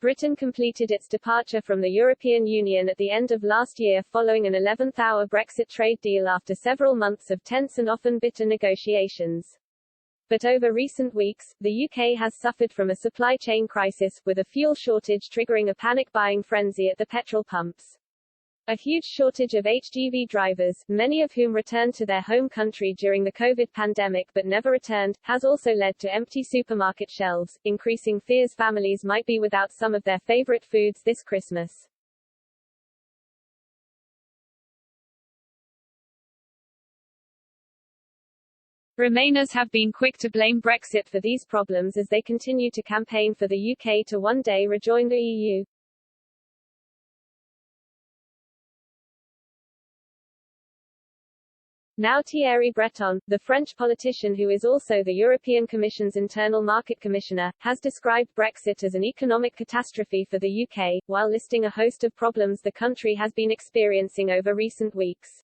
Britain completed its departure from the European Union at the end of last year following an 11th-hour Brexit trade deal after several months of tense and often bitter negotiations. But over recent weeks, the UK has suffered from a supply chain crisis, with a fuel shortage triggering a panic buying frenzy at the petrol pumps. A huge shortage of HGV drivers, many of whom returned to their home country during the COVID pandemic but never returned, has also led to empty supermarket shelves, increasing fears families might be without some of their favorite foods this Christmas. Remainers have been quick to blame Brexit for these problems as they continue to campaign for the UK to one day rejoin the EU. Now Thierry Breton, the French politician who is also the European Commission's Internal Market Commissioner, has described Brexit as an economic catastrophe for the UK, while listing a host of problems the country has been experiencing over recent weeks.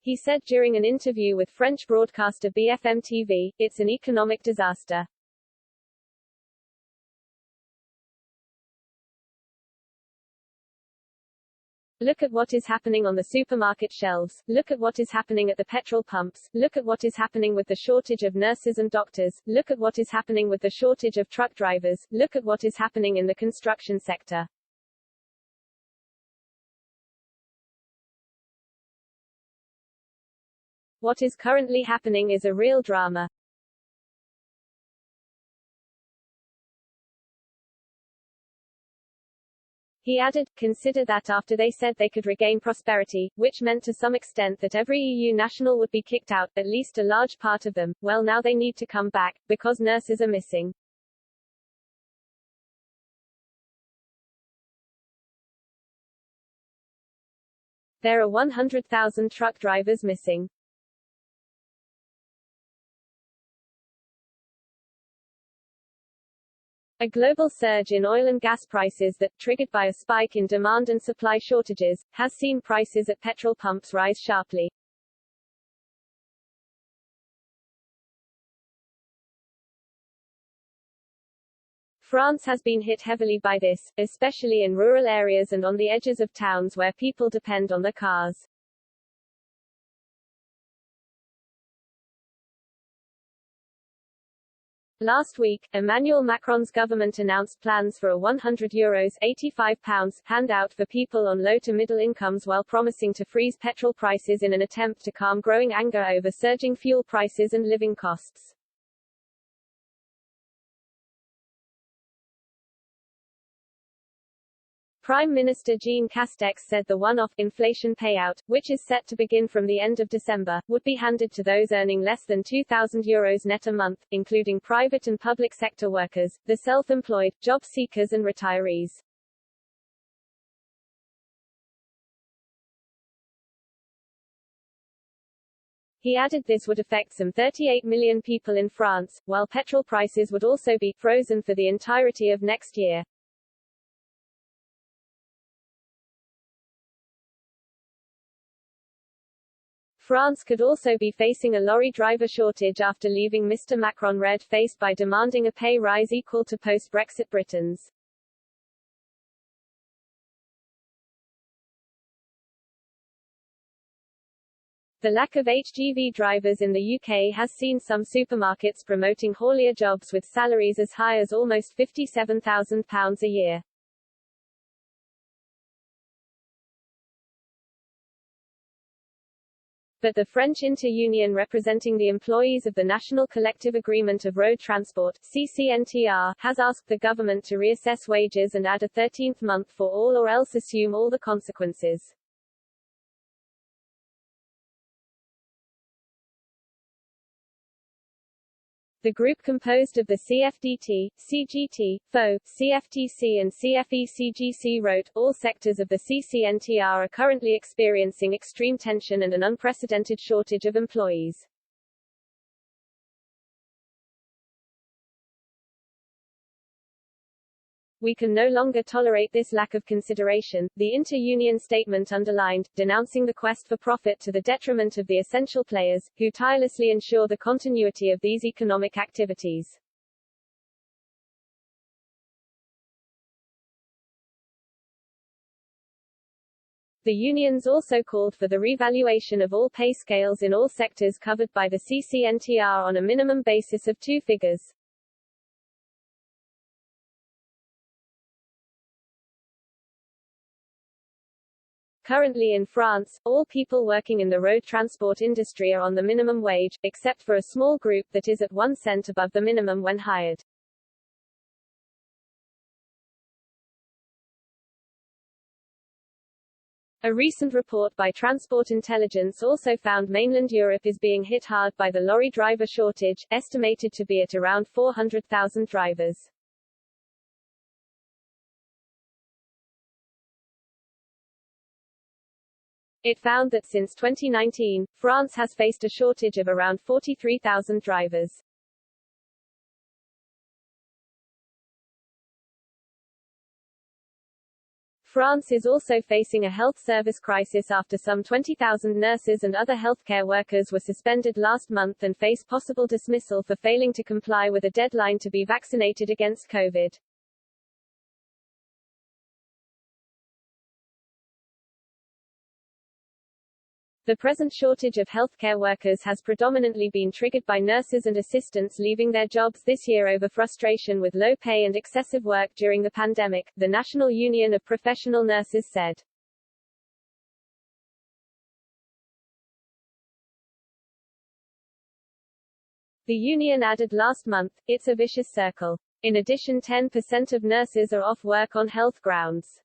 He said during an interview with French broadcaster BFM TV, "It's an economic disaster. Look at what is happening on the supermarket shelves, look at what is happening at the petrol pumps, look at what is happening with the shortage of nurses and doctors, look at what is happening with the shortage of truck drivers, look at what is happening in the construction sector." What is currently happening is a real drama. He added, "Consider that after they said they could regain prosperity, which meant to some extent that every EU national would be kicked out, at least a large part of them, well now they need to come back, because nurses are missing." There are 100,000 truck drivers missing. A global surge in oil and gas prices that, triggered by a spike in demand and supply shortages, has seen prices at petrol pumps rise sharply. France has been hit heavily by this, especially in rural areas and on the edges of towns where people depend on their cars. Last week, Emmanuel Macron's government announced plans for a €100 £85 handout for people on low to middle incomes while promising to freeze petrol prices in an attempt to calm growing anger over surging fuel prices and living costs. Prime Minister Jean Castex said the one-off inflation payout, which is set to begin from the end of December, would be handed to those earning less than €2,000 net a month, including private and public sector workers, the self-employed, job seekers and retirees. He added this would affect some 38 million people in France, while petrol prices would also be frozen for the entirety of next year. France could also be facing a lorry driver shortage after leaving Mr. Macron red-faced by demanding a pay rise equal to post-Brexit Britain's. The lack of HGV drivers in the UK has seen some supermarkets promoting haulier jobs with salaries as high as almost £57,000 a year. But the French inter-union representing the employees of the National Collective Agreement of Road Transport (CCNTR) has asked the government to reassess wages and add a 13th month for all or else assume all the consequences. The group composed of the CFDT, CGT, FO, CFTC and CFE-CGC wrote, "All sectors of the CCNTR are currently experiencing extreme tension and an unprecedented shortage of employees. "We can no longer tolerate this lack of consideration," the inter-union statement underlined, denouncing the quest for profit to the detriment of the essential players, who tirelessly ensure the continuity of these economic activities. The unions also called for the revaluation of all pay scales in all sectors covered by the CCNTR on a minimum basis of 2 figures. Currently in France, all people working in the road transport industry are on the minimum wage, except for a small group that is at 1 cent above the minimum when hired. A recent report by Transport Intelligence also found mainland Europe is being hit hard by the lorry driver shortage, estimated to be at around 400,000 drivers. It found that since 2019, France has faced a shortage of around 43,000 drivers. France is also facing a health service crisis after some 20,000 nurses and other healthcare workers were suspended last month and face possible dismissal for failing to comply with a deadline to be vaccinated against COVID. The present shortage of healthcare workers has predominantly been triggered by nurses and assistants leaving their jobs this year over frustration with low pay and excessive work during the pandemic, the National Union of Professional Nurses said. The union added last month, "It's a vicious circle. In addition, 10% of nurses are off work on health grounds.